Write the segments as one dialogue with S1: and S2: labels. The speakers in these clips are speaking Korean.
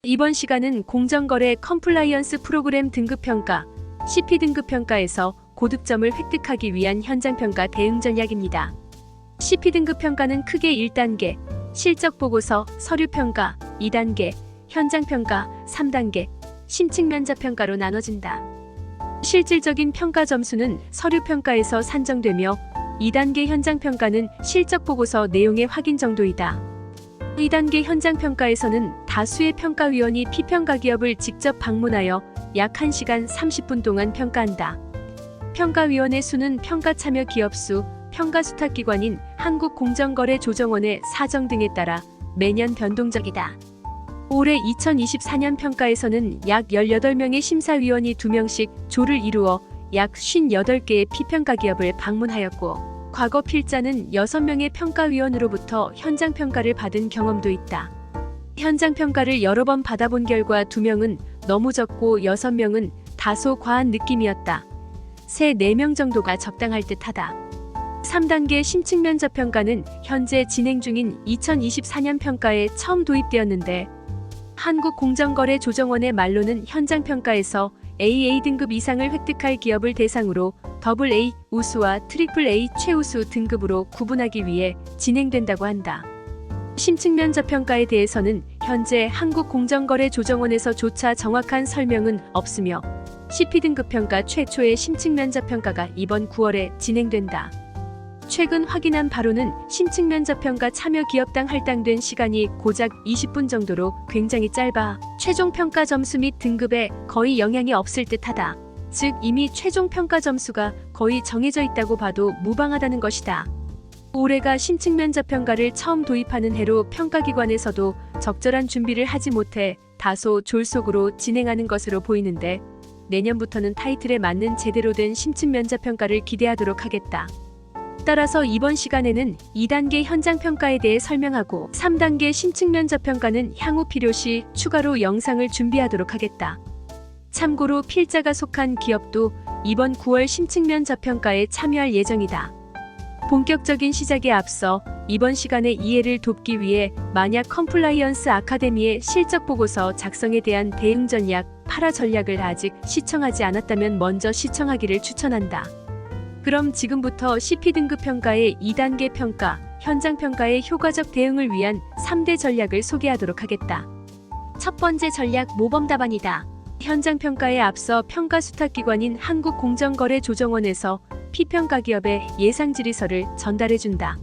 S1: 이번 시간은 공정거래 컴플라이언스 프로그램 등급평가, CP 등급평가에서 고득점을 획득하기 위한 현장평가 대응 전략입니다. CP 등급평가는 크게 1단계, 실적보고서, 서류평가, 2단계, 현장평가, 3단계, 심층면접평가로 나눠진다. 실질적인 평가 점수는 서류평가에서 산정되며 2단계 현장평가는 실적보고서 내용의 확인 정도이다. 2단계 현장평가에서는 다수의 평가위원이 피평가 기업을 직접 방문하여 약 1시간 30분 동안 평가한다. 평가위원의 수는 평가 참여 기업 수, 평가 수탁기관인 한국공정거래조정원의 사정 등에 따라 매년 변동적이다. 올해 2024년 평가에서는 약 18명의 심사위원이 2명씩 조를 이루어 약 58개의 피평가 기업을 방문하였고, 과거 필자는 6명의 평가위원으로부터 현장평가를 받은 경험도 있다. 현장평가를 여러 번 받아본 결과 2명은 너무 적고 6명은 다소 과한 느낌이었다. 새 4명 정도가 적당할 듯하다. 3단계 심층면접평가는 현재 진행 중인 2024년 평가에 처음 도입되었는데, 한국공정거래조정원의 말로는 현장평가에서 AA 등급 이상을 획득할 기업을 대상으로 AA 우수와 AAA 최우수 등급으로 구분하기 위해 진행된다고 한다. 심층면접평가에 대해서는 현재 한국공정거래조정원에서조차 정확한 설명은 없으며 CP 등급평가 최초의 심층면접평가가 이번 9월에 진행된다. 최근 확인한 바로는 심층면접평가 참여 기업당 할당된 시간이 고작 20분 정도로 굉장히 짧아 최종 평가 점수 및 등급에 거의 영향이 없을 듯하다. 즉 이미 최종 평가 점수가 거의 정해져 있다고 봐도 무방하다는 것이다. 올해가 심층면접평가를 처음 도입하는 해로 평가기관에서도 적절한 준비를 하지 못해 다소 졸속으로 진행하는 것으로 보이는데, 내년부터는 타이틀에 맞는 제대로 된 심층면접평가를 기대하도록 하겠다. 따라서 이번 시간에는 2단계 현장평가에 대해 설명하고 3단계 심층면접평가는 향후 필요시 추가로 영상을 준비하도록 하겠다. 참고로 필자가 속한 기업도 이번 9월 심층면접평가에 참여할 예정이다. 본격적인 시작에 앞서 이번 시간의 이해를 돕기 위해 만약 컴플라이언스 아카데미의 실적보고서 작성에 대한 대응 전략, 파라 전략을 아직 시청하지 않았다면 먼저 시청하기를 추천한다. 그럼 지금부터 CP 등급평가의 2단계 평가, 현장평가의 효과적 대응을 위한 3대 전략을 소개하도록 하겠다. 첫 번째 전략, 모범 답안이다. 현장평가에 앞서 평가수탁기관인 한국공정거래조정원에서 피평가 기업의 예상질의서를 전달해준다.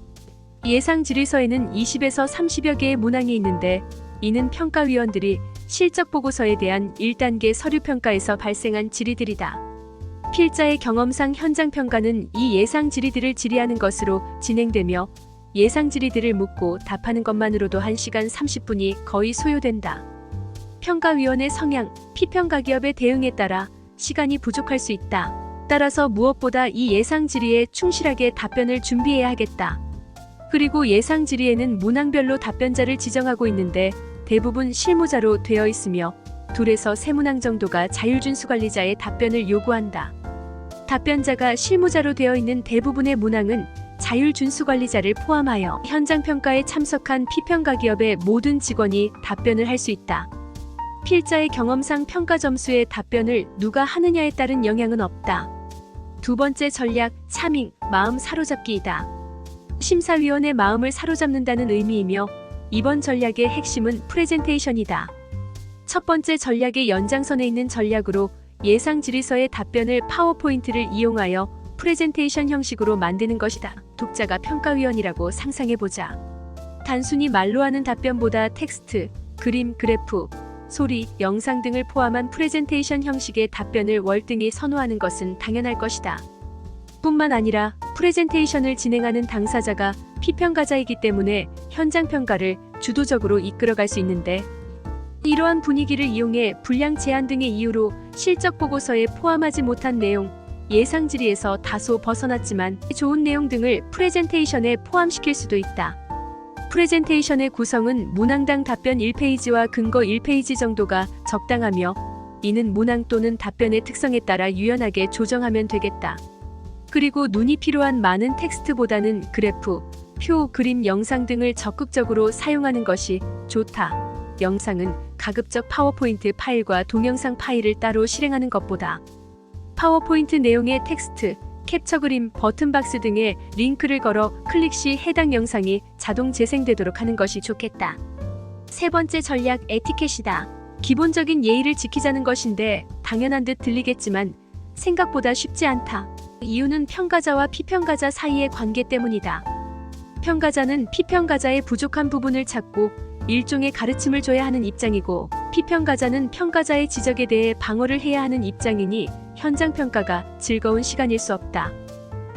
S1: 예상질의서에는 20에서 30여 개의 문항이 있는데, 이는 평가위원들이 실적보고서에 대한 1단계 서류평가에서 발생한 질의들이다. 필자의 경험상 현장평가는 이 예상 질의들을 질의하는 것으로 진행되며, 예상 질의들을 묻고 답하는 것만으로도 1시간 30분이 거의 소요된다. 평가위원의 성향, 피평가 기업의 대응에 따라 시간이 부족할 수 있다. 따라서 무엇보다 이 예상 질의에 충실하게 답변을 준비해야 하겠다. 그리고 예상 질의에는 문항별로 답변자를 지정하고 있는데 대부분 실무자로 되어 있으며 2에서 3문항 정도가 자율준수관리자의 답변을 요구한다. 답변자가 실무자로 되어 있는 대부분의 문항은 자율준수관리자를 포함하여 현장평가에 참석한 피평가 기업의 모든 직원이 답변을 할 수 있다. 필자의 경험상 평가 점수의 답변을 누가 하느냐에 따른 영향은 없다. 두 번째 전략, 차밍, 마음 사로잡기이다. 심사위원의 마음을 사로잡는다는 의미이며 이번 전략의 핵심은 프레젠테이션이다. 첫 번째 전략의 연장선에 있는 전략으로 예상 질의서의 답변을 파워포인트를 이용하여 프레젠테이션 형식으로 만드는 것이다. 독자가 평가위원이라고 상상해보자. 단순히 말로 하는 답변보다 텍스트, 그림, 그래프, 소리, 영상 등을 포함한 프레젠테이션 형식의 답변을 월등히 선호하는 것은 당연할 것이다. 뿐만 아니라 프레젠테이션을 진행하는 당사자가 피평가자이기 때문에 현장평가를 주도적으로 이끌어갈 수 있는데, 이러한 분위기를 이용해 분량 제한 등의 이유로 실적보고서에 포함하지 못한 내용, 예상 질의에서 다소 벗어났지만 좋은 내용 등을 프레젠테이션에 포함시킬 수도 있다. 프레젠테이션의 구성은 문항당 답변 1페이지와 근거 1페이지 정도가 적당하며, 이는 문항 또는 답변의 특성에 따라 유연하게 조정하면 되겠다. 그리고 눈이 필요한 많은 텍스트보다는 그래프, 표, 그림, 영상 등을 적극적으로 사용하는 것이 좋다. 영상은 가급적 파워포인트 파일과 동영상 파일을 따로 실행하는 것보다 파워포인트 내용의 텍스트, 캡처 그림, 버튼박스 등에 링크를 걸어 클릭 시 해당 영상이 자동 재생되도록 하는 것이 좋겠다. 세 번째 전략, 에티켓이다. 기본적인 예의를 지키자는 것인데 당연한 듯 들리겠지만 생각보다 쉽지 않다. 이유는 평가자와 피평가자 사이의 관계 때문이다. 평가자는 피평가자의 부족한 부분을 찾고 일종의 가르침을 줘야 하는 입장이고, 피평가자는 평가자의 지적에 대해 방어를 해야 하는 입장이니 현장 평가가 즐거운 시간일 수 없다.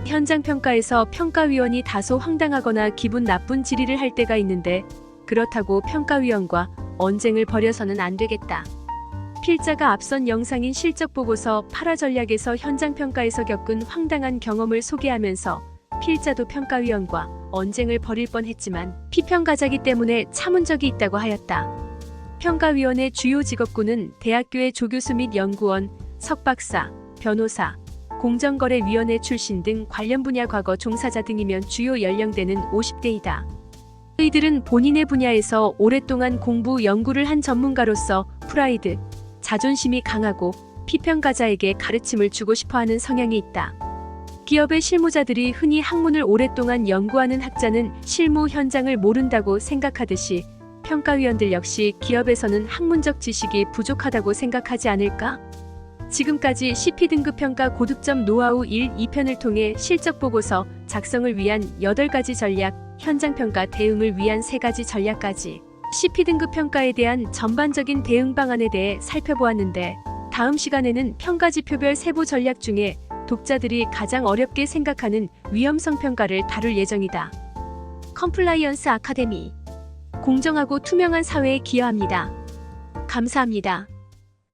S1: 현장 평가에서 평가위원이 다소 황당하거나 기분 나쁜 질의를 할 때가 있는데, 그렇다고 평가위원과 언쟁을 벌여서는 안 되겠다. 필자가 앞선 영상인 실적 보고서 8화 전략에서 현장 평가에서 겪은 황당한 경험을 소개하면서 필자도 평가위원과 언쟁을 벌일 뻔했지만 피평가자기 때문에 참은 적이 있다고 하였다. 평가위원의 주요 직업군은 대학교의 조교수 및 연구원, 석박사, 변호사, 공정거래위원회 출신 등 관련 분야 과거 종사자 등이면 주요 연령대는 50대이다. 이들은 본인의 분야에서 오랫동안 공부, 연구를 한 전문가로서 프라이드, 자존심이 강하고 피평가자에게 가르침을 주고 싶어하는 성향이 있다. 기업의 실무자들이 흔히 학문을 오랫동안 연구하는 학자는 실무 현장을 모른다고 생각하듯이 평가위원들 역시 기업에서는 학문적 지식이 부족하다고 생각하지 않을까? 지금까지 CP등급 평가 고득점 노하우 1, 2편을 통해 실적 보고서 작성을 위한 8가지 전략, 현장 평가 대응을 위한 3가지 전략까지 CP등급 평가에 대한 전반적인 대응 방안에 대해 살펴보았는데, 다음 시간에는 평가지표별 세부 전략 중에 독자들이 가장 어렵게 생각하는 위험성 평가를 다룰 예정이다. 컴플라이언스 아카데미. 공정하고 투명한 사회에 기여합니다. 감사합니다.